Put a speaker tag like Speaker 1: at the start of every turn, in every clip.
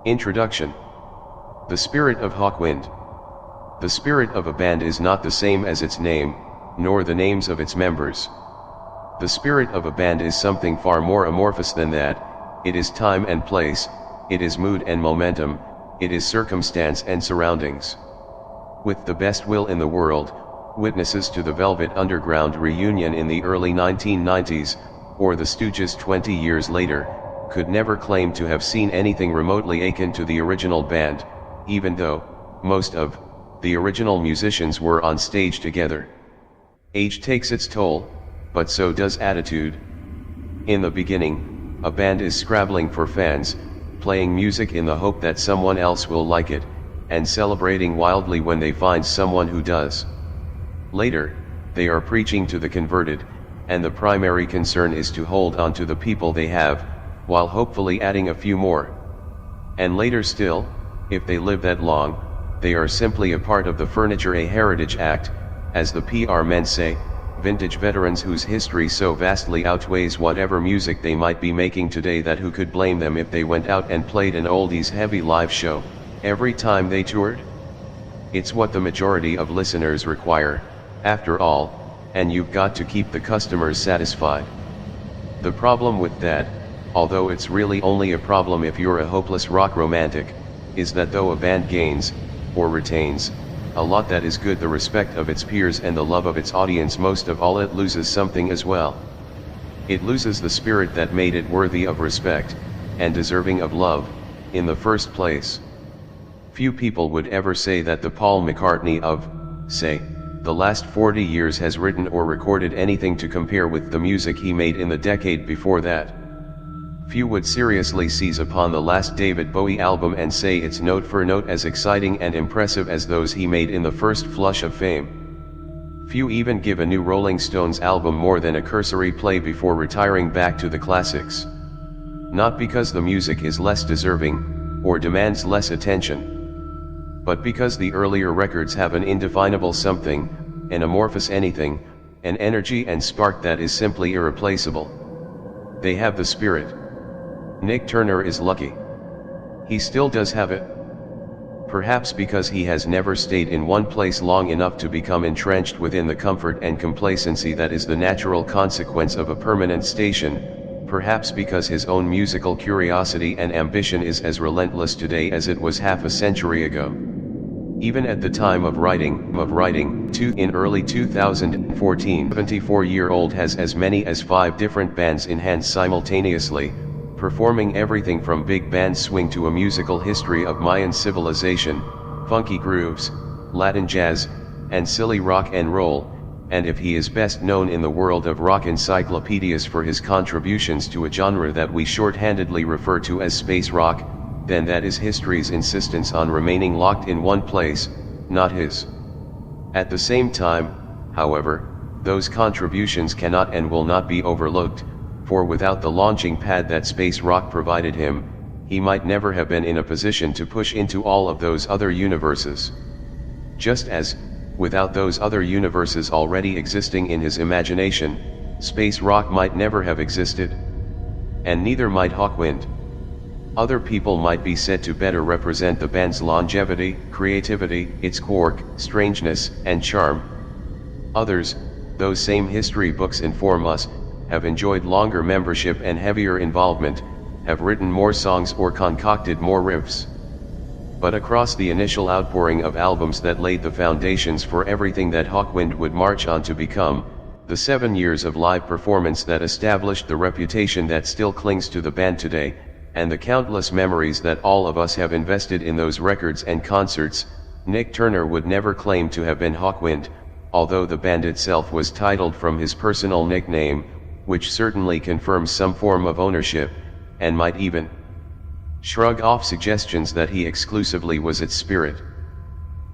Speaker 1: Introduction. The Spirit of Hawkwind. The spirit of a band is not the same as its name, nor the names of its members. The spirit of a band is something far more amorphous than that. It is time and place, it is mood and momentum, it is circumstance and surroundings. With the best will in the world, witnesses to the Velvet Underground reunion in the early 1990s, or the Stooges 20 years later, could never claim to have seen anything remotely akin to the original band, even though most of the original musicians were on stage together. Age takes its toll, but so does attitude. In the beginning, a band is scrabbling for fans, playing music in the hope that someone else will like it, and celebrating wildly when they find someone who does. Later, they are preaching to the converted, and the primary concern is to hold on to the people they have, while hopefully adding a few more. And later still, if they live that long, they are simply a part of the furniture, a heritage act, as the PR men say, vintage veterans whose history so vastly outweighs whatever music they might be making today that who could blame them if they went out and played an oldies heavy live show every time they toured? It's what the majority of listeners require, after all, and you've got to keep the customers satisfied. The problem with that, although it's really only a problem if you're a hopeless rock romantic, is that though a band gains, or retains, a lot that is good, the respect of its peers and the love of its audience, most of all it loses something as well. It loses the spirit that made it worthy of respect, and deserving of love, in the first place. Few people would ever say that the Paul McCartney of, say, the last 40 years has written or recorded anything to compare with the music he made in the decade before that. Few would seriously seize upon the last David Bowie album and say it's note for note as exciting and impressive as those he made in the first flush of fame. Few even give a new Rolling Stones album more than a cursory play before retiring back to the classics. Not because the music is less deserving, or demands less attention, but because the earlier records have an indefinable something, an amorphous anything, an energy and spark that is simply irreplaceable. They have the spirit. Nik Turner is lucky. He still does have it. Perhaps because he has never stayed in one place long enough to become entrenched within the comfort and complacency that is the natural consequence of a permanent station, perhaps because his own musical curiosity and ambition is as relentless today as it was half a century ago. Even at the time of writing, in early 2014, 74-year-old has as many as 5 different bands in hand simultaneously, performing everything from big band swing to a musical history of Mayan civilization, funky grooves, Latin jazz, and silly rock and roll, and if he is best known in the world of rock encyclopedias for his contributions to a genre that we shorthandedly refer to as space rock, then that is history's insistence on remaining locked in one place, not his. At the same time, however, those contributions cannot and will not be overlooked, for without the launching pad that space rock provided him, he might never have been in a position to push into all of those other universes. Just as, without those other universes already existing in his imagination, space rock might never have existed. And neither might Hawkwind. Other people might be said to better represent the band's longevity, creativity, its quirk, strangeness, and charm. Others, those same history books inform us, have enjoyed longer membership and heavier involvement, have written more songs or concocted more riffs. But across the initial outpouring of albums that laid the foundations for everything that Hawkwind would march on to become, the 7 years of live performance that established the reputation that still clings to the band today, and the countless memories that all of us have invested in those records and concerts, Nik Turner would never claim to have been Hawkwind, although the band itself was titled from his personal nickname, which certainly confirms some form of ownership, and might even shrug off suggestions that he exclusively was its spirit.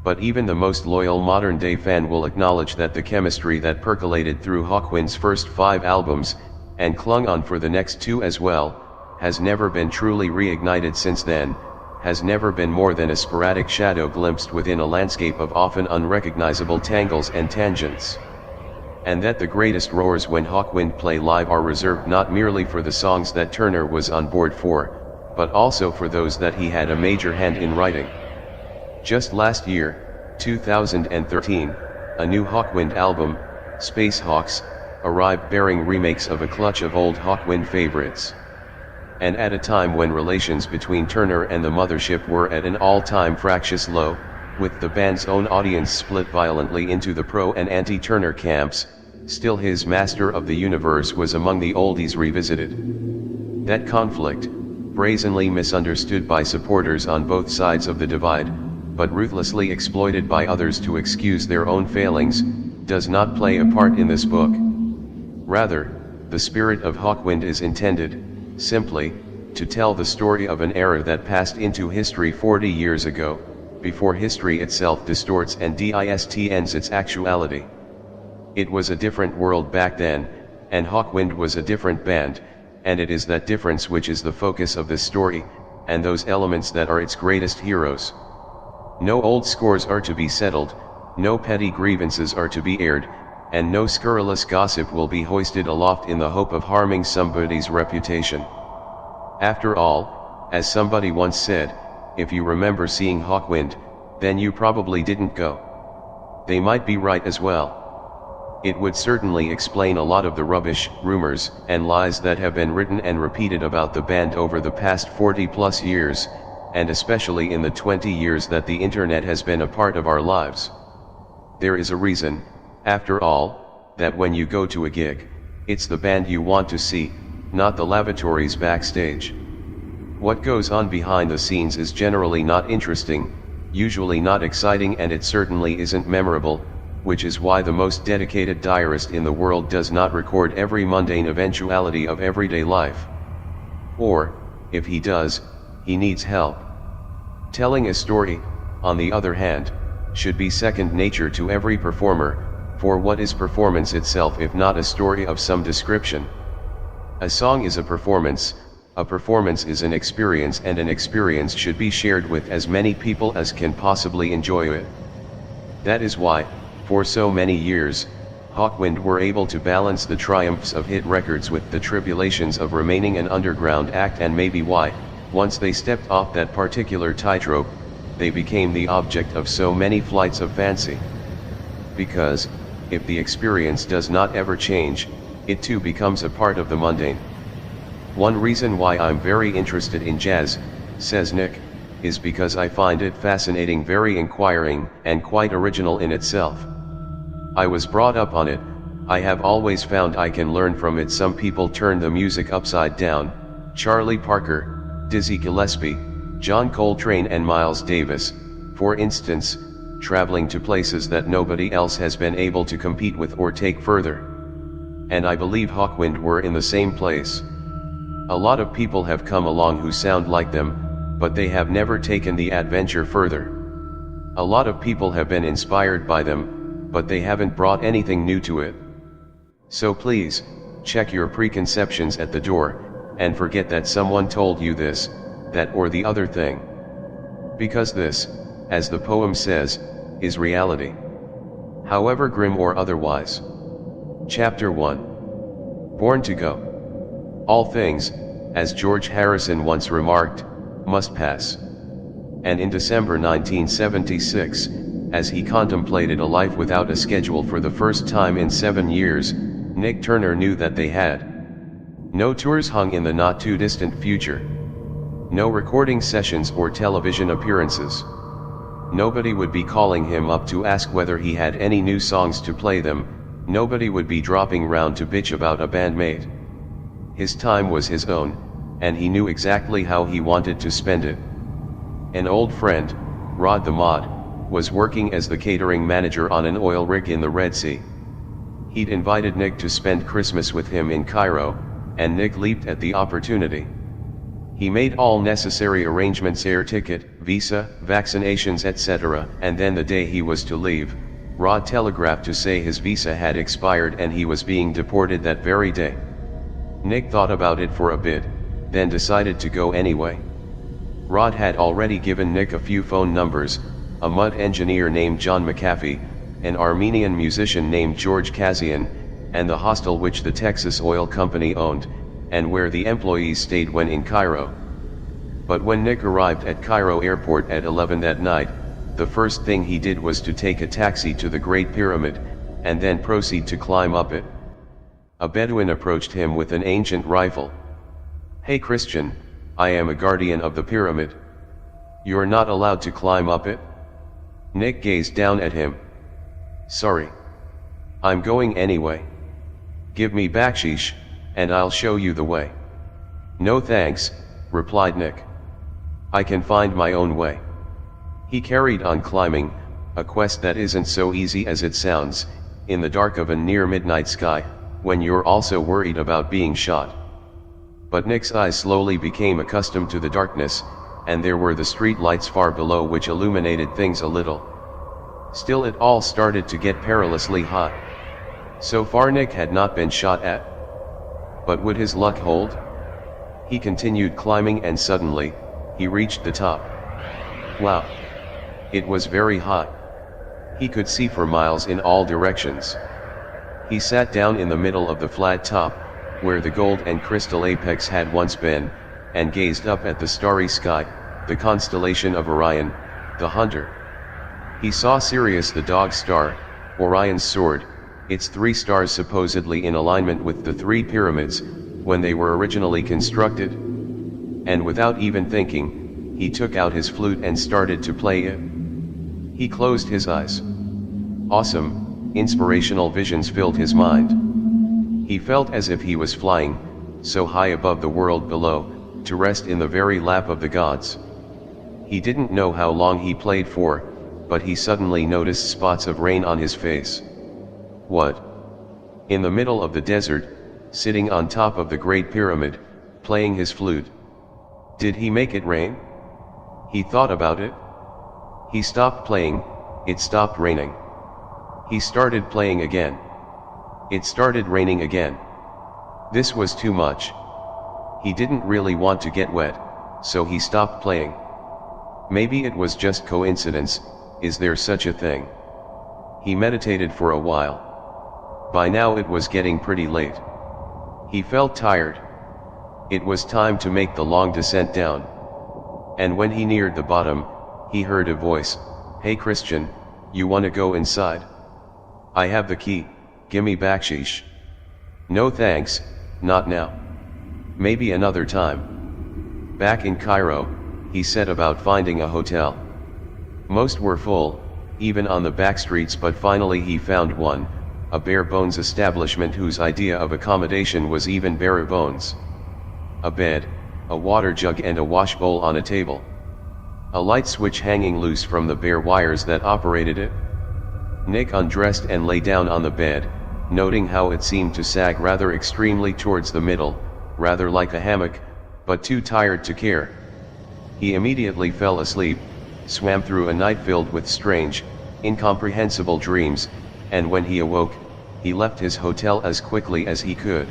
Speaker 1: But even the most loyal modern-day fan will acknowledge that the chemistry that percolated through Hawkwind's first 5 albums, and clung on for the next 2 as well, has never been truly reignited since then, has never been more than a sporadic shadow glimpsed within a landscape of often unrecognizable tangles and tangents. And that the greatest roars when Hawkwind play live are reserved not merely for the songs that Turner was on board for, but also for those that he had a major hand in writing. Just last year, 2013, a new Hawkwind album, Space Hawks, arrived bearing remakes of a clutch of old Hawkwind favorites. And at a time when relations between Turner and the mothership were at an all-time fractious low, with the band's own audience split violently into the pro and anti-Turner camps, still his Master of the Universe was among the oldies revisited. That conflict, brazenly misunderstood by supporters on both sides of the divide, but ruthlessly exploited by others to excuse their own failings, does not play a part in this book. Rather, the Spirit of Hawkwind is intended, simply, to tell the story of an era that passed into history 40 years ago, before history itself distorts and distends its actuality. It was a different world back then, and Hawkwind was a different band, and it is that difference which is the focus of this story, and those elements that are its greatest heroes. No old scores are to be settled, no petty grievances are to be aired, and no scurrilous gossip will be hoisted aloft in the hope of harming somebody's reputation. After all, as somebody once said, if you remember seeing Hawkwind, then you probably didn't go. They might be right as well. It would certainly explain a lot of the rubbish, rumors, and lies that have been written and repeated about the band over the past 40+ years, and especially in the 20 years that the internet has been a part of our lives. There is a reason, after all, that when you go to a gig, it's the band you want to see, not the lavatories backstage. What goes on behind the scenes is generally not interesting, usually not exciting, and it certainly isn't memorable, which is why the most dedicated diarist in the world does not record every mundane eventuality of everyday life. Or, if he does, he needs help. Telling a story, on the other hand, should be second nature to every performer, for what is performance itself if not a story of some description? A song is a performance is an experience, and an experience should be shared with as many people as can possibly enjoy it. That is why, for so many years, Hawkwind were able to balance the triumphs of hit records with the tribulations of remaining an underground act, and maybe why, once they stepped off that particular tightrope, they became the object of so many flights of fancy. Because, if the experience does not ever change, it too becomes a part of the mundane. One reason why I'm very interested in jazz, says Nik, is because I find it fascinating, very inquiring, and quite original in itself. I was brought up on it. I have always found I can learn from it. Some people turn the music upside down: Charlie Parker, Dizzy Gillespie, John Coltrane and Miles Davis, for instance, traveling to places that nobody else has been able to compete with or take further. And I believe Hawkwind were in the same place. A lot of people have come along who sound like them, but they have never taken the adventure further. A lot of people have been inspired by them, but they haven't brought anything new to it. So please, check your preconceptions at the door, and forget that someone told you this, that or the other thing. Because this, as the poem says, is reality. However grim or otherwise. Chapter 1. Born to Go. All things, as George Harrison once remarked, must pass. And in December 1976, as he contemplated a life without a schedule for the first time in 7 years, Nik Turner knew that they had no tours hung in the not-too-distant future. No recording sessions or television appearances. Nobody would be calling him up to ask whether he had any new songs to play them. Nobody would be dropping round to bitch about a bandmate. His time was his own, and he knew exactly how he wanted to spend it. An old friend, Rod the Mod, was working as the catering manager on an oil rig in the Red Sea. He'd invited Nik to spend Christmas with him in Cairo, and Nik leaped at the opportunity. He made all necessary arrangements: air ticket, visa, vaccinations, etc., and then the day he was to leave, Rod telegraphed to say his visa had expired and he was being deported that very day. Nik thought about it for a bit, then decided to go anyway. Rod had already given Nik a few phone numbers: a mud engineer named John McAfee, an Armenian musician named George Kazian, and the hostel which the Texas Oil Company owned, and where the employees stayed when in Cairo. But when Nik arrived at Cairo airport at 11 that night, the first thing he did was to take a taxi to the Great Pyramid, and then proceed to climb up it. A Bedouin approached him with an ancient rifle. "Hey Christian, I am a guardian of the pyramid. You're not allowed to climb up it?" Nik gazed down at him. "Sorry. I'm going anyway. Give me bakshish, and I'll show you the way." "No thanks," replied Nik. "I can find my own way." He carried on climbing, a quest that isn't so easy as it sounds, in the dark of a near midnight sky, when you're also worried about being shot. But Nik's eyes slowly became accustomed to the darkness, and there were the street lights far below which illuminated things a little. Still, it all started to get perilously hot. So far Nik had not been shot at. But would his luck hold? He continued climbing, and suddenly, he reached the top. Wow! It was very hot. He could see for miles in all directions. He sat down in the middle of the flat top, where the gold and crystal apex had once been, and gazed up at the starry sky, the constellation of Orion, the hunter. He saw Sirius, the dog star, Orion's sword, its 3 stars supposedly in alignment with the 3 pyramids, when they were originally constructed. And without even thinking, he took out his flute and started to play it. He closed his eyes. Awesome, inspirational visions filled his mind. He felt as if he was flying, so high above the world below, to rest in the very lap of the gods. He didn't know how long he played for, but he suddenly noticed spots of rain on his face. What? In the middle of the desert, sitting on top of the Great Pyramid, playing his flute. Did he make it rain? He thought about it. He stopped playing, it stopped raining. He started playing again. It started raining again. This was too much. He didn't really want to get wet, so he stopped playing. Maybe it was just coincidence, is there such a thing? He meditated for a while. By now it was getting pretty late. He felt tired. It was time to make the long descent down. And when he neared the bottom, he heard a voice, "Hey Christian, you wanna go inside? I have the key, gimme bakshish." "No thanks, not now. Maybe another time." Back in Cairo, he set about finding a hotel. Most were full, even on the back streets, but finally he found one, a bare-bones establishment whose idea of accommodation was even barer bones. A bed, a water jug and a wash bowl on a table. A light switch hanging loose from the bare wires that operated it. Nik undressed and lay down on the bed, noting how it seemed to sag rather extremely towards the middle, rather like a hammock, but too tired to care. He immediately fell asleep, swam through a night filled with strange, incomprehensible dreams, and when he awoke, he left his hotel as quickly as he could.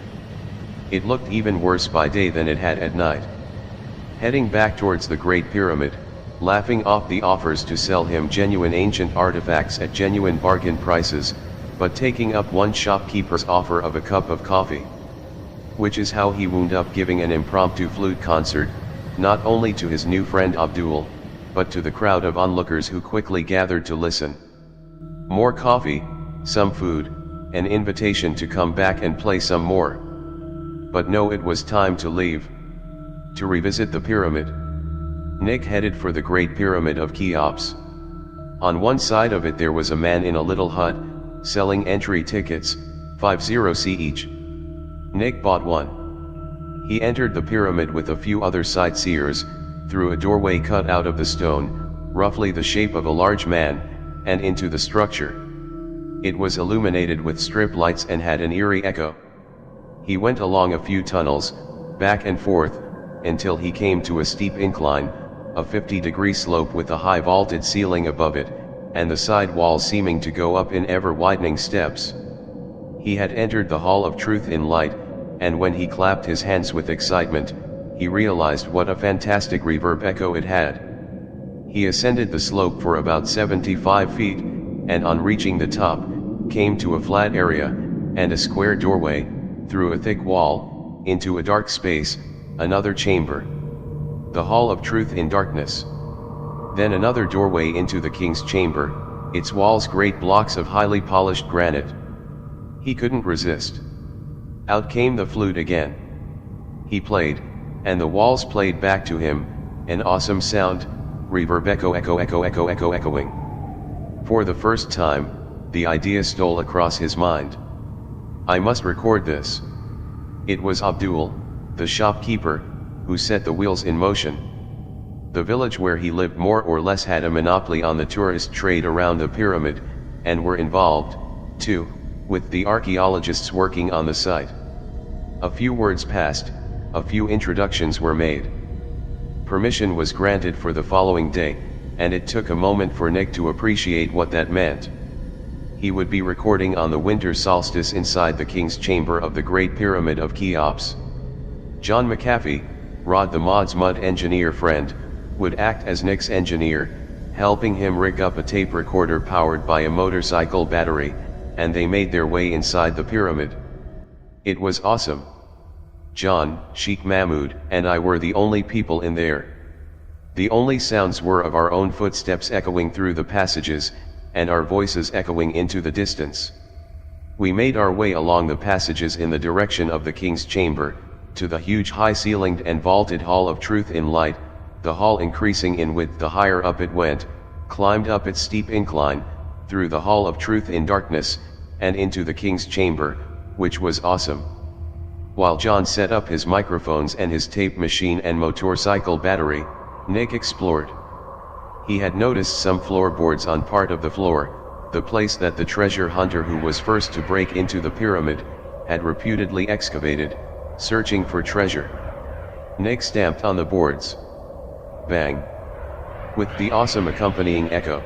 Speaker 1: It looked even worse by day than it had at night. Heading back towards the Great Pyramid, laughing off the offers to sell him genuine ancient artifacts at genuine bargain prices, but taking up one shopkeeper's offer of a cup of coffee. Which is how he wound up giving an impromptu flute concert, not only to his new friend Abdul, but to the crowd of onlookers who quickly gathered to listen. More coffee, some food, an invitation to come back and play some more. But no, it was time to leave. To revisit the pyramid. Nik headed for the Great Pyramid of Cheops. On one side of it there was a man in a little hut, selling entry tickets, 50 each. Nik bought one. He entered the pyramid with a few other sightseers, through a doorway cut out of the stone, roughly the shape of a large man, and into the structure. It was illuminated with strip lights and had an eerie echo. He went along a few tunnels, back and forth, until he came to a steep incline, a 50-degree slope with a high vaulted ceiling above it, and the side walls seeming to go up in ever-widening steps. He had entered the Hall of Truth in light, and when he clapped his hands with excitement, he realized what a fantastic reverb echo it had. He ascended the slope for about 75 feet, and on reaching the top, came to a flat area, and a square doorway, through a thick wall, into a dark space, another chamber. the Hall of Truth in darkness. Then another doorway into the king's chamber, its walls great blocks of highly polished granite. He couldn't resist. Out came the flute again. He played, and the walls played back to him, an awesome sound, reverb echoing. For the first time, the idea stole across his mind. I must record this. It was Abdul, the shopkeeper, who set the wheels in motion. The village where he lived more or less had a monopoly on the tourist trade around the pyramid, and were involved, too, with the archaeologists working on the site. A few words passed, a few introductions were made. Permission was granted for the following day, and it took a moment for Nik to appreciate what that meant. He would be recording on the winter solstice inside the king's chamber of the Great Pyramid of Cheops. John McAfee, Rod the mod's mud engineer friend, would act as Nik's engineer, helping him rig up a tape recorder powered by a motorcycle battery, and they made their way inside the pyramid. It was awesome. John, Sheikh Mahmoud, and I were the only people in there. The only sounds were of our own footsteps echoing through the passages, and our voices echoing into the distance. We made our way along the passages in the direction of the king's chamber, to the huge high-ceilinged and vaulted Hall of Truth in light, the hall increasing in width the higher up it went, climbed up its steep incline, through the Hall of Truth in darkness, and into the king's chamber, which was awesome. While John set up his microphones and his tape machine and motorcycle battery, Nik explored. He had noticed some floorboards on part of the floor, the place that the treasure hunter who was first to break into the pyramid, had reputedly excavated, searching for treasure. Nik stamped on the boards. Bang! With the awesome accompanying echo.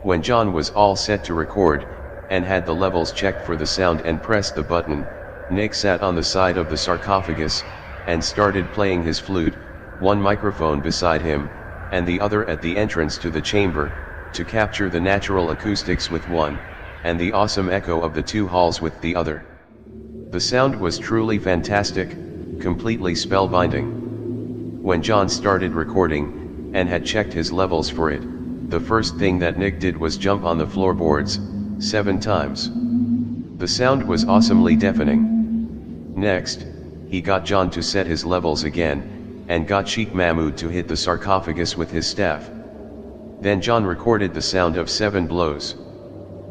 Speaker 1: When John was all set to record, and had the levels checked for the sound and pressed the button, Nik sat on the side of the sarcophagus, and started playing his flute, one microphone beside him, and the other at the entrance to the chamber, to capture the natural acoustics with one, and the awesome echo of the two halls with the other. The sound was truly fantastic, completely spellbinding. When John started recording, and had checked his levels for it, the first thing that Nik did was jump on the floorboards, 7 times. The sound was awesomely deafening. Next, he got John to set his levels again, and got Sheikh Mahmoud to hit the sarcophagus with his staff. Then John recorded the sound of 7 blows.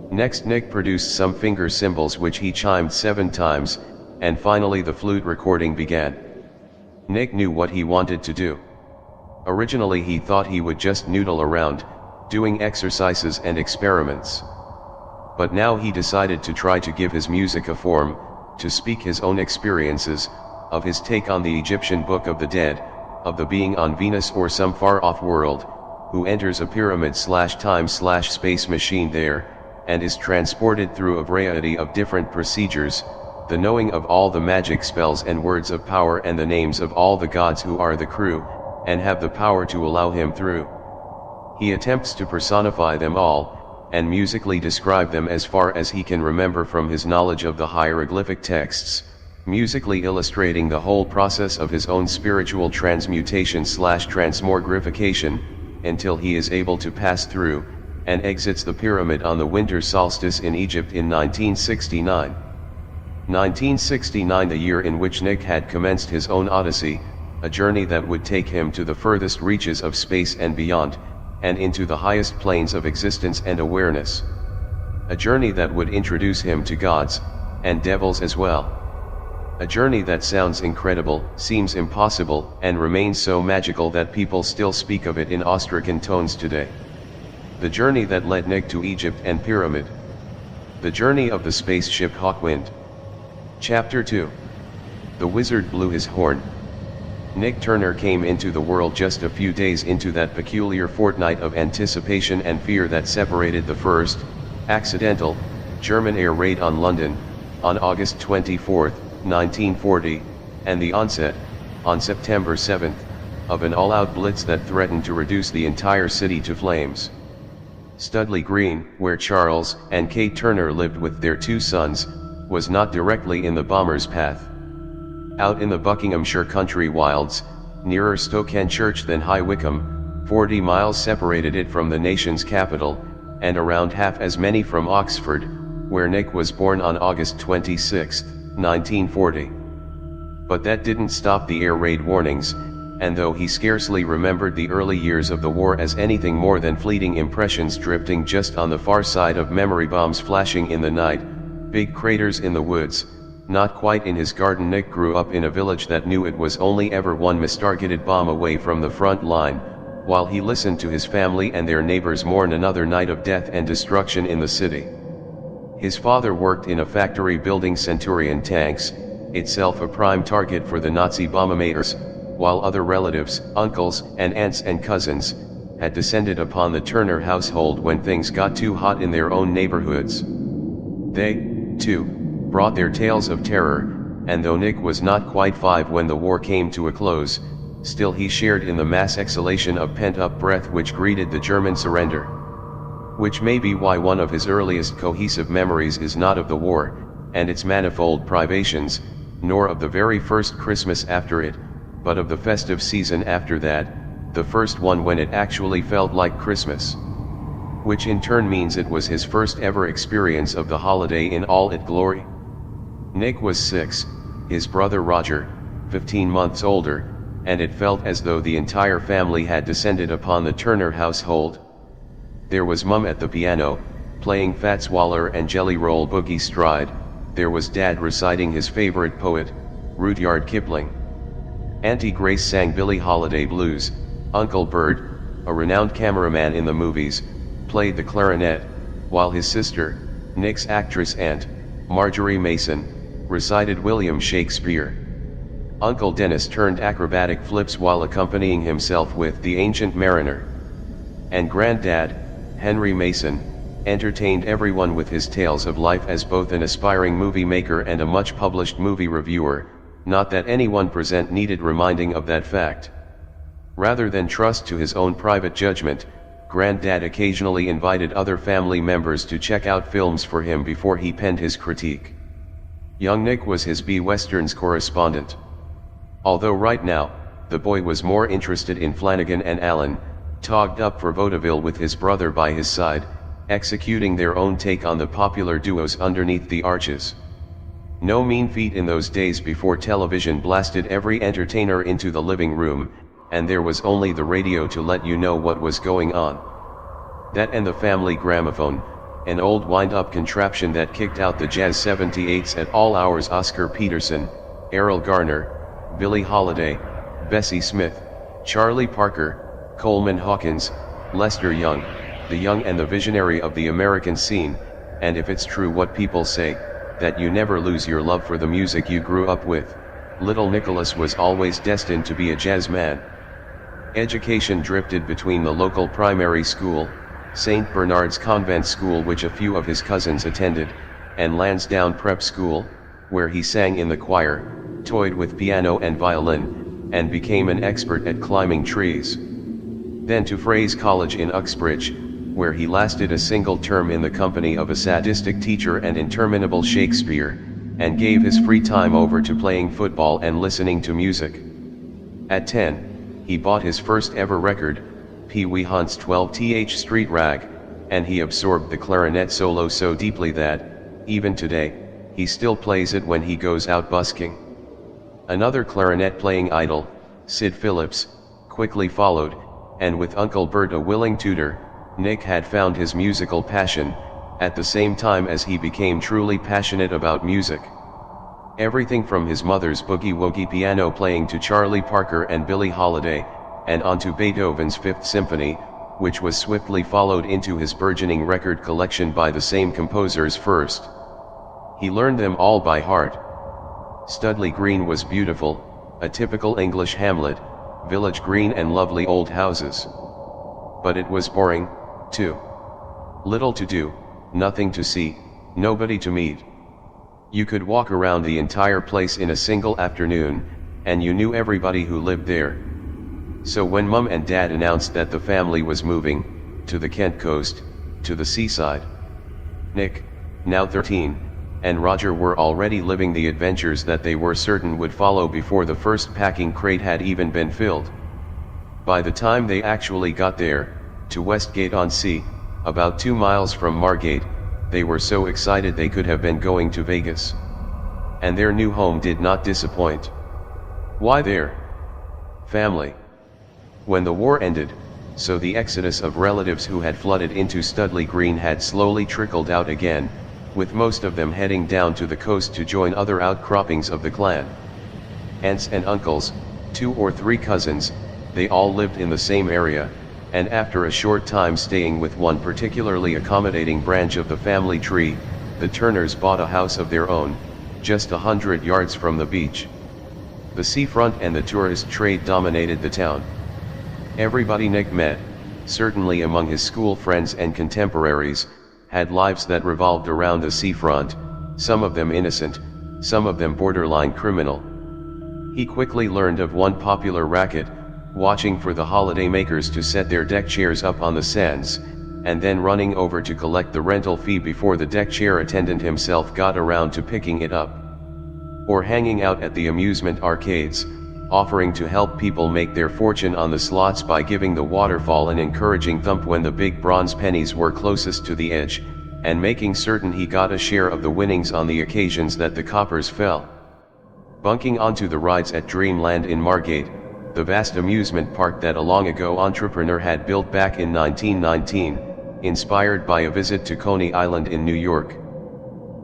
Speaker 1: Next Nik produced some finger cymbals which he chimed 7 times, and finally the flute recording began. Nik knew what he wanted to do. Originally he thought he would just noodle around, doing exercises and experiments. But now he decided to try to give his music a form, to speak his own experiences, of his take on the Egyptian Book of the Dead, of the being on Venus or some far-off world, who enters a pyramid/time/space machine there, and is transported through a variety of different procedures, the knowing of all the magic spells and words of power and the names of all the gods who are the crew, and have the power to allow him through. He attempts to personify them all, and musically describe them as far as he can remember from his knowledge of the hieroglyphic texts, musically illustrating the whole process of his own spiritual transmutation/transmogrification, until he is able to pass through, and exits the pyramid on the winter solstice in Egypt in 1969. 1969, the year in which Nik had commenced his own odyssey, a journey that would take him to the furthest reaches of space and beyond, and into the highest planes of existence and awareness. A journey that would introduce him to gods, and devils as well. A journey that sounds incredible, seems impossible, and remains so magical that people still speak of it in awestricken tones today. The journey that led Nik to Egypt and Pyramid. The journey of the spaceship Hawkwind. Chapter 2. The wizard blew his horn. Nik Turner came into the world just a few days into that peculiar fortnight of anticipation and fear that separated the first, accidental, German air raid on London, on August 24, 1940, and the onset, on September 7, of an all-out blitz that threatened to reduce the entire city to flames. Studley Green, where Charles and Kate Turner lived with their 2 sons, was not directly in the bomber's path. Out in the Buckinghamshire country wilds, nearer Stoke Church than High Wycombe, 40 miles separated it from the nation's capital, and around half as many from Oxford, where Nik was born on August 26, 1940. But that didn't stop the air raid warnings, and though he scarcely remembered the early years of the war as anything more than fleeting impressions drifting just on the far side of memory, bombs flashing in the night, big craters in the woods, not quite in his garden, Nik grew up in a village that knew it was only ever one mistargeted bomb away from the front line, while he listened to his family and their neighbors mourn another night of death and destruction in the city. His father worked in a factory building Centurion tanks, itself a prime target for the Nazi bombardiers, while other relatives, uncles and aunts and cousins, had descended upon the Turner household when things got too hot in their own neighborhoods. They, too, brought their tales of terror, and though Nik was not quite 5 when the war came to a close, still he shared in the mass exhalation of pent-up breath which greeted the German surrender. Which may be why one of his earliest cohesive memories is not of the war, and its manifold privations, nor of the very first Christmas after it, but of the festive season after that, the first one when it actually felt like Christmas. Which in turn means it was his first ever experience of the holiday in all its glory. Nik was 6, his brother Roger, 15 months older, and it felt as though the entire family had descended upon the Turner household. There was Mum at the piano, playing Fats Waller and Jelly Roll Boogie Stride. There was Dad reciting his favorite poet, Rudyard Kipling. Auntie Grace sang Billie Holiday blues. Uncle Bert, a renowned cameraman in the movies, played the clarinet, while his sister, Nik's actress aunt, Marjorie Mason, recited William Shakespeare. Uncle Dennis turned acrobatic flips while accompanying himself with The Ancient Mariner. And Granddad, Henry Mason, entertained everyone with his tales of life as both an aspiring movie maker and a much-published movie reviewer, not that anyone present needed reminding of that fact. Rather than trust to his own private judgment, Granddad occasionally invited other family members to check out films for him before he penned his critique. Young Nik was his B-Westerns correspondent. Although right now, the boy was more interested in Flanagan and Allen, togged up for vaudeville with his brother by his side, executing their own take on the popular duos Underneath the Arches. No mean feat in those days before television blasted every entertainer into the living room, and there was only the radio to let you know what was going on. That and the family gramophone, an old wind-up contraption that kicked out the jazz 78s at all hours. Oscar Peterson, Errol Garner, Billie Holiday, Bessie Smith, Charlie Parker, Coleman Hawkins, Lester Young, the young and the visionary of the American scene, and if it's true what people say, that you never lose your love for the music you grew up with, little Nicholas was always destined to be a jazz man. Education drifted between the local primary school, St. Bernard's Convent School which a few of his cousins attended, and Lansdowne Prep School, where he sang in the choir, toyed with piano and violin, and became an expert at climbing trees. Then to Frey's College in Uxbridge, where he lasted a single term in the company of a sadistic teacher and interminable Shakespeare, and gave his free time over to playing football and listening to music. At 10, he bought his first ever record, Pee Wee Hunt's 12th Street Rag, and he absorbed the clarinet solo so deeply that, even today, he still plays it when he goes out busking. Another clarinet-playing idol, Sid Phillips, quickly followed, and with Uncle Bert a willing tutor, Nik had found his musical passion, at the same time as he became truly passionate about music. Everything from his mother's boogie-woogie piano playing to Charlie Parker and Billie Holiday, and onto Beethoven's Fifth Symphony, which was swiftly followed into his burgeoning record collection by the same composers first. He learned them all by heart. Studley Green was beautiful, a typical English hamlet, village green and lovely old houses. But it was boring, too. Little to do, nothing to see, nobody to meet. You could walk around the entire place in a single afternoon, and you knew everybody who lived there. So when Mum and Dad announced that the family was moving, to the Kent coast, to the seaside, Nik, now 13, and Roger were already living the adventures that they were certain would follow before the first packing crate had even been filled. By the time they actually got there, to Westgate-on-Sea, about 2 miles from Margate, they were so excited they could have been going to Vegas. And their new home did not disappoint. Why their family? When the war ended, so the exodus of relatives who had flooded into Studley Green had slowly trickled out again, with most of them heading down to the coast to join other outcroppings of the clan. Aunts and uncles, 2 or 3 cousins, they all lived in the same area, and after a short time staying with one particularly accommodating branch of the family tree, the Turners bought a house of their own, just 100 yards from the beach. The seafront and the tourist trade dominated the town. Everybody Nik met, certainly among his school friends and contemporaries, had lives that revolved around the seafront, some of them innocent, some of them borderline criminal. He quickly learned of one popular racket, watching for the holidaymakers to set their deck chairs up on the sands, and then running over to collect the rental fee before the deck chair attendant himself got around to picking it up. Or hanging out at the amusement arcades, offering to help people make their fortune on the slots by giving the waterfall an encouraging thump when the big bronze pennies were closest to the edge, and making certain he got a share of the winnings on the occasions that the coppers fell. Bunking onto the rides at Dreamland in Margate, the vast amusement park that a long ago entrepreneur had built back in 1919, inspired by a visit to Coney Island in New York.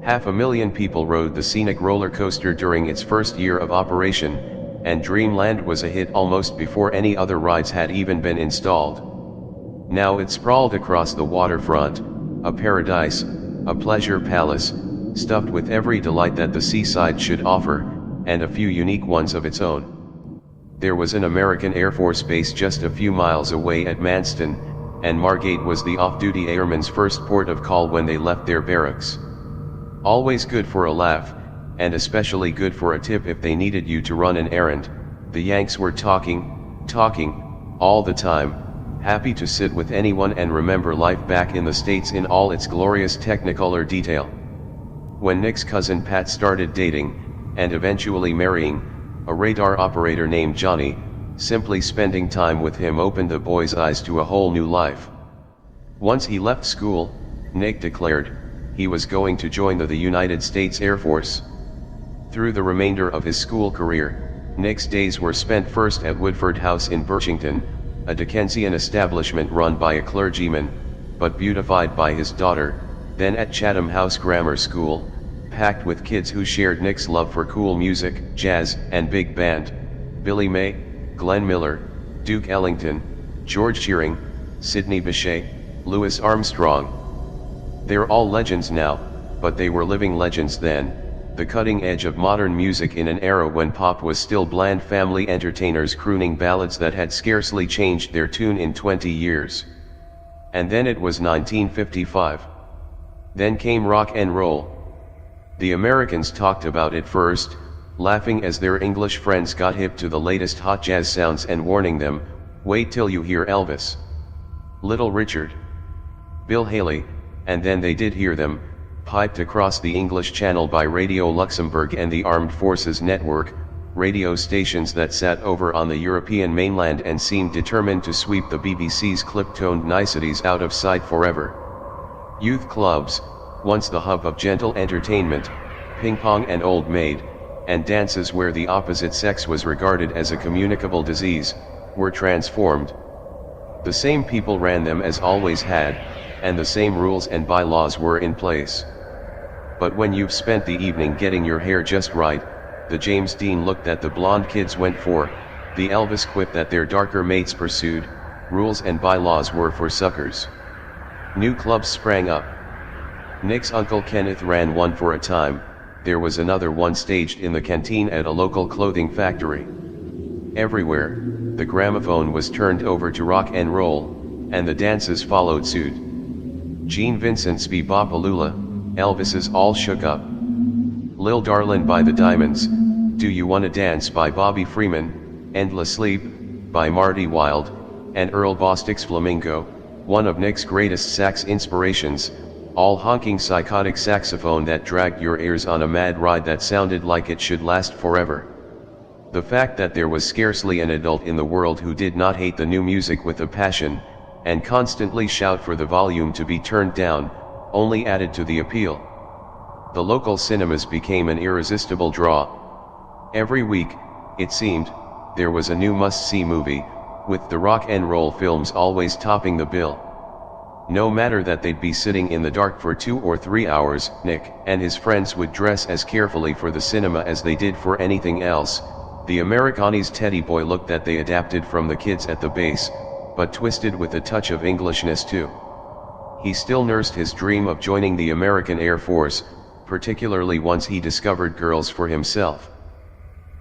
Speaker 1: 500,000 people rode the scenic roller coaster during its first year of operation, and Dreamland was a hit almost before any other rides had even been installed. Now it sprawled across the waterfront, a paradise, a pleasure palace, stuffed with every delight that the seaside should offer, and a few unique ones of its own. There was an American Air Force base just a few miles away at Manston, and Margate was the off-duty airmen's first port of call when they left their barracks. Always good for a laugh, and especially good for a tip if they needed you to run an errand. The Yanks were talking, all the time, happy to sit with anyone and remember life back in the States in all its glorious technicolor detail. When Nik's cousin Pat started dating, and eventually marrying, a radar operator named Johnny, simply spending time with him opened the boy's eyes to a whole new life. Once he left school, Nik declared he was going to join the United States Air Force. Through the remainder of his school career, Nik's days were spent first at Woodford House in Birchington, a Dickensian establishment run by a clergyman, but beautified by his daughter, then at Chatham House Grammar School, packed with kids who shared Nik's love for cool music, jazz, and big band: Billy May, Glenn Miller, Duke Ellington, George Shearing, Sidney Bechet, Louis Armstrong. They're all legends now, but they were living legends then, the cutting edge of modern music in an era when pop was still bland family entertainers crooning ballads that had scarcely changed their tune in 20 years. And then it was 1955. Then came rock and roll. The Americans talked about it first, laughing as their English friends got hip to the latest hot jazz sounds and warning them, wait till you hear Elvis, Little Richard, Bill Haley, and then they did hear them, piped across the English Channel by Radio Luxembourg and the Armed Forces Network, radio stations that sat over on the European mainland and seemed determined to sweep the BBC's clip-toned niceties out of sight forever. Youth clubs, once the hub of gentle entertainment, ping-pong and old maid, and dances where the opposite sex was regarded as a communicable disease, were transformed. The same people ran them as always had, and the same rules and bylaws were in place. But when you've spent the evening getting your hair just right, the James Dean look that the blonde kids went for, the Elvis quip that their darker mates pursued, rules and bylaws were for suckers. New clubs sprang up. Nik's uncle Kenneth ran one for a time. There was another one staged in the canteen at a local clothing factory. Everywhere, the gramophone was turned over to rock and roll, and the dances followed suit. Gene Vincent's Bebopalula, Elvis's All Shook Up, Lil Darlin' by the Diamonds, Do You Wanna Dance by Bobby Freeman, Endless Sleep, by Marty Wilde, and Earl Bostick's Flamingo, one of Nik's greatest sax inspirations, all honking psychotic saxophone that dragged your ears on a mad ride that sounded like it should last forever. The fact that there was scarcely an adult in the world who did not hate the new music with a passion, and constantly shout for the volume to be turned down, only added to the appeal. The local cinemas became an irresistible draw. Every week, it seemed, there was a new must-see movie, with the rock and roll films always topping the bill. No matter that they'd be sitting in the dark for 2 or 3 hours, Nik and his friends would dress as carefully for the cinema as they did for anything else. The Americanis teddy boy look that they adapted from the kids at the base, but twisted with a touch of Englishness too. He still nursed his dream of joining the American Air Force, particularly once he discovered girls for himself.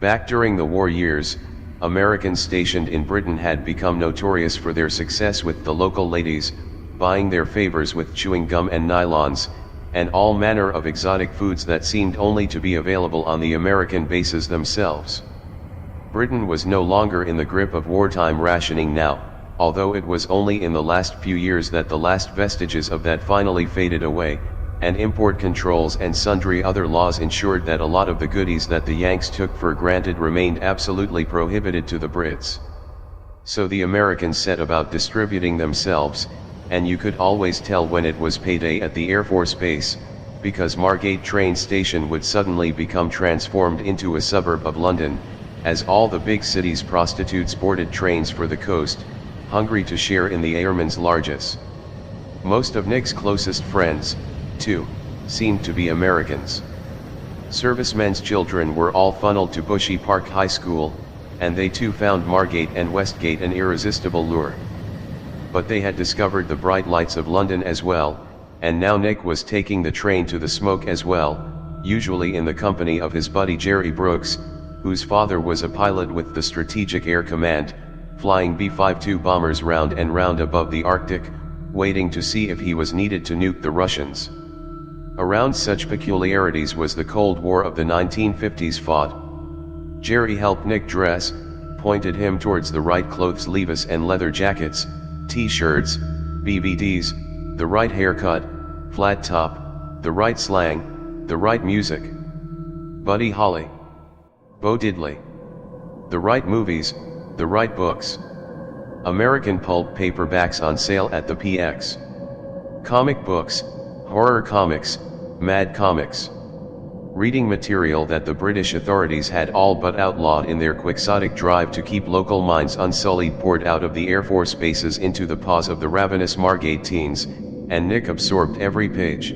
Speaker 1: Back during the war years, Americans stationed in Britain had become notorious for their success with the local ladies, buying their favors with chewing gum and nylons, and all manner of exotic foods that seemed only to be available on the American bases themselves. Britain was no longer in the grip of wartime rationing now, although it was only in the last few years that the last vestiges of that finally faded away, and import controls and sundry other laws ensured that a lot of the goodies that the Yanks took for granted remained absolutely prohibited to the Brits. So the Americans set about distributing themselves, and you could always tell when it was payday at the Air Force Base, because Margate train station would suddenly become transformed into a suburb of London, as all the big city's prostitutes boarded trains for the coast, hungry to share in the airmen's largesse. Most of Nik's closest friends, too, seemed to be Americans. Servicemen's children were all funneled to Bushy Park High School, and they too found Margate and Westgate an irresistible lure. But they had discovered the bright lights of London as well, and now Nik was taking the train to the smoke as well, usually in the company of his buddy Jerry Brooks, whose father was a pilot with the Strategic Air Command, flying B-52 bombers round and round above the Arctic, waiting to see if he was needed to nuke the Russians. Around such peculiarities was the Cold War of the 1950s fought. Jerry helped Nik dress, pointed him towards the right clothes, levis and leather jackets, t-shirts, BVDs, the right haircut, flat top, the right slang, the right music. Buddy Holly. Bo Diddley. The right movies, the right books. American pulp paperbacks on sale at the PX. Comic books, horror comics, mad comics. Reading material that the British authorities had all but outlawed in their quixotic drive to keep local minds unsullied poured out of the Air Force bases into the paws of the ravenous Margate teens, and Nik absorbed every page.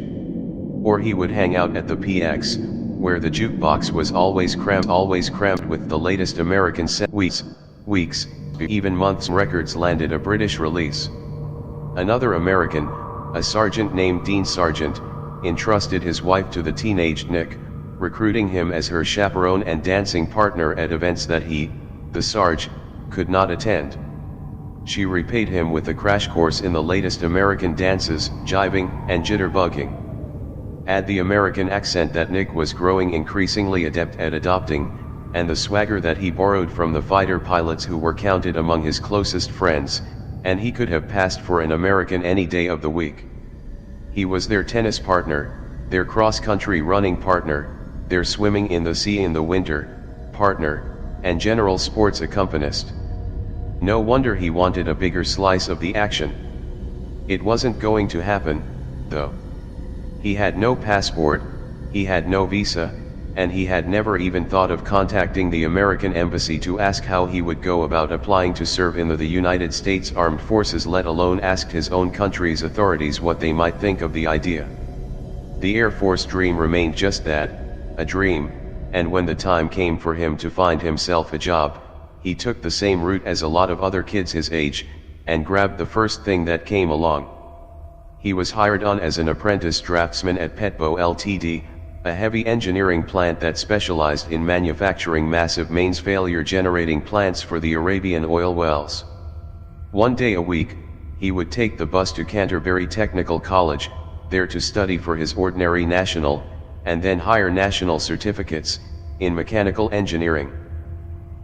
Speaker 1: Or he would hang out at the PX, where the jukebox was always crammed with the latest American weeks, even months records landed a British release. Another American, a sergeant named Dean Sargent, entrusted his wife to the teenaged Nik, recruiting him as her chaperone and dancing partner at events that he, the Sarge, could not attend. She repaid him with a crash course in the latest American dances, jiving, and jitterbugging. Add the American accent that Nik was growing increasingly adept at adopting, and the swagger that he borrowed from the fighter pilots who were counted among his closest friends, and he could have passed for an American any day of the week. He was their tennis partner, their cross-country running partner, their swimming in the sea in the winter partner, and general sports accompanist. No wonder he wanted a bigger slice of the action. It wasn't going to happen, though. He had no passport, he had no visa, and he had never even thought of contacting the American embassy to ask how he would go about applying to serve in the United States Armed Forces, let alone asked his own country's authorities what they might think of the idea. The Air Force dream remained just that, a dream, and when the time came for him to find himself a job, he took the same route as a lot of other kids his age, and grabbed the first thing that came along. He was hired on as an apprentice draftsman at Petbo Ltd, a heavy engineering plant that specialized in manufacturing massive mains failure generating plants for the Arabian oil wells. One day a week, he would take the bus to Canterbury Technical College, there to study for his ordinary national, and then higher national certificates, in mechanical engineering.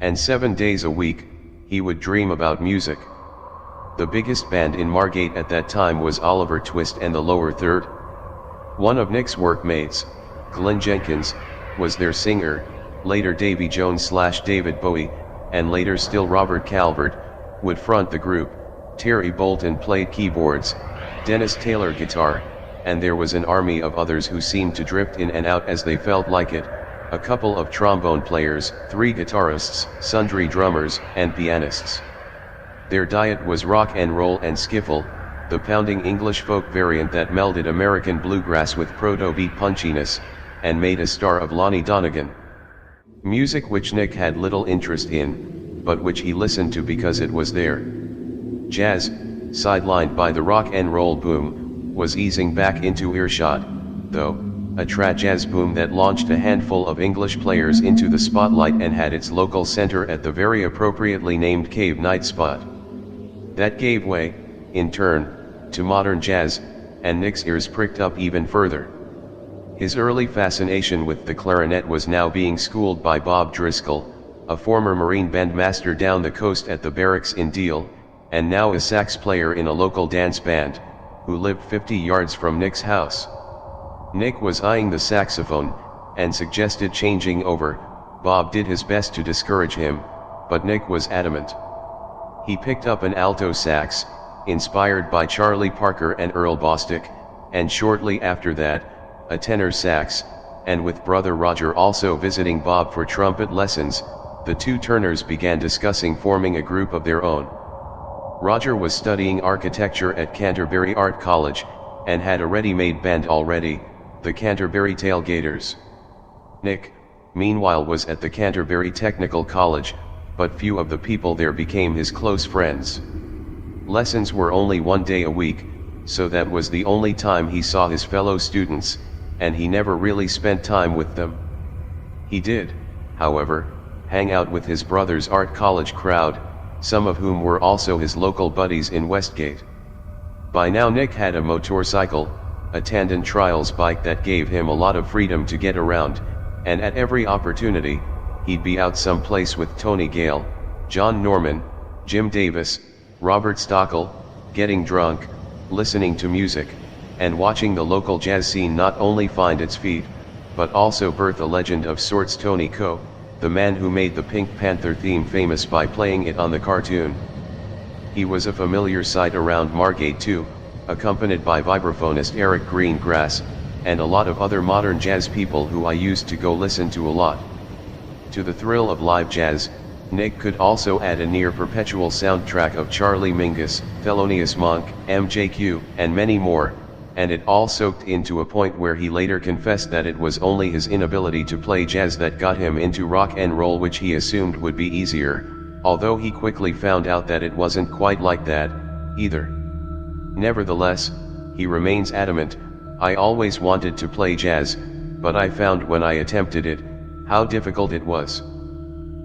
Speaker 1: And 7 days a week, he would dream about music. The biggest band in Margate at that time was Oliver Twist and the Lower Third, One of Nik's workmates, Glenn Jenkins, was their singer, later Davy Jones/David Bowie, and later still Robert Calvert, would front the group. Terry Bolton played keyboards, Dennis Taylor guitar, and there was an army of others who seemed to drift in and out as they felt like it, a couple of trombone players, 3 guitarists, sundry drummers, and pianists. Their diet was rock and roll and skiffle, the pounding English folk variant that melded American bluegrass with proto-beat punchiness, and made a star of Lonnie Donegan. Music which Nik had little interest in, but which he listened to because it was there. Jazz, sidelined by the rock and roll boom, was easing back into earshot, though, a trad jazz boom that launched a handful of English players into the spotlight and had its local center at the very appropriately named Cave Night spot. That gave way, in turn, to modern jazz, and Nik's ears pricked up even further. His early fascination with the clarinet was now being schooled by Bob Driscoll, a former Marine bandmaster down the coast at the barracks in Deal, and now a sax player in a local dance band, who lived 50 yards from Nik's house. Nik was eyeing the saxophone, and suggested changing over. Bob did his best to discourage him, but Nik was adamant. He picked up an alto sax, inspired by Charlie Parker and Earl Bostic, and shortly after that, a tenor sax, and with brother Roger also visiting Bob for trumpet lessons, the two Turners began discussing forming a group of their own. Roger was studying architecture at Canterbury Art College, and had a ready-made band already, the Canterbury Tailgaters. Nik, meanwhile, was at the Canterbury Technical College, but few of the people there became his close friends. Lessons were only 1 day a week, so that was the only time he saw his fellow students, and he never really spent time with them. He did, however, hang out with his brother's art college crowd, some of whom were also his local buddies in Westgate. By now Nik had a motorcycle, a tandem trials bike that gave him a lot of freedom to get around, and at every opportunity, he'd be out someplace with Tony Gale, John Norman, Jim Davis, Robert Stockel, getting drunk, listening to music, and watching the local jazz scene not only find its feet, but also birth a legend of sorts. Tony Coe, the man who made the Pink Panther theme famous by playing it on the cartoon. He was a familiar sight around Margate too, accompanied by vibraphonist Eric Greengrass, and a lot of other modern jazz people who I used to go listen to a lot. To the thrill of live jazz, Nik could also add a near-perpetual soundtrack of Charlie Mingus, Thelonious Monk, MJQ, and many more, and it all soaked into a point where he later confessed that it was only his inability to play jazz that got him into rock and roll, which he assumed would be easier, although he quickly found out that it wasn't quite like that, either. Nevertheless, he remains adamant, "I always wanted to play jazz, but I found when I attempted it, how difficult it was."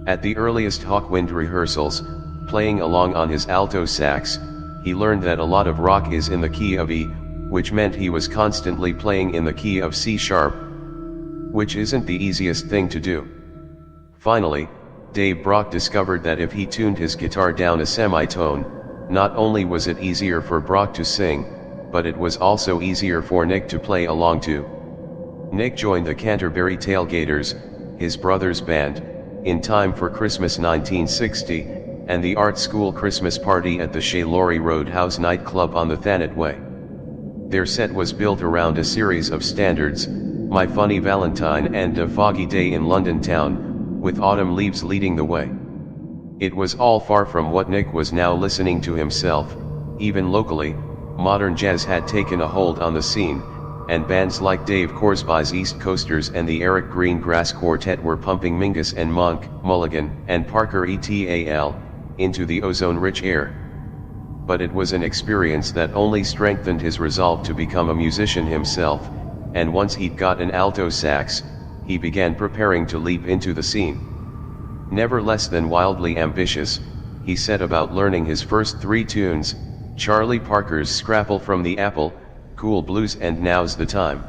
Speaker 1: At the earliest Hawkwind rehearsals, playing along on his alto sax, he learned that a lot of rock is in the key of E, which meant he was constantly playing in the key of C sharp, which isn't the easiest thing to do. Finally, Dave Brock discovered that if he tuned his guitar down a semitone, not only was it easier for Brock to sing, but it was also easier for Nik to play along to. Nik joined the Canterbury Tailgaters, his brother's band, in time for Christmas 1960, and the art school Christmas party at the Chez Laurie Roadhouse nightclub on the Thanet Way. Their set was built around a series of standards, My Funny Valentine and A Foggy Day in London Town, with Autumn Leaves leading the way. It was all far from what Nik was now listening to himself. Even locally, modern jazz had taken a hold on the scene, and bands like Dave Corsby's East Coasters and the Eric Greengrass Quartet were pumping Mingus and Monk, Mulligan, and Parker et.al. into the ozone-rich air. But it was an experience that only strengthened his resolve to become a musician himself, and once he'd got an alto sax, he began preparing to leap into the scene. Never less than wildly ambitious, he set about learning his first 3 tunes, Charlie Parker's Scrapple from the Apple, Cool Blues and Now's the Time.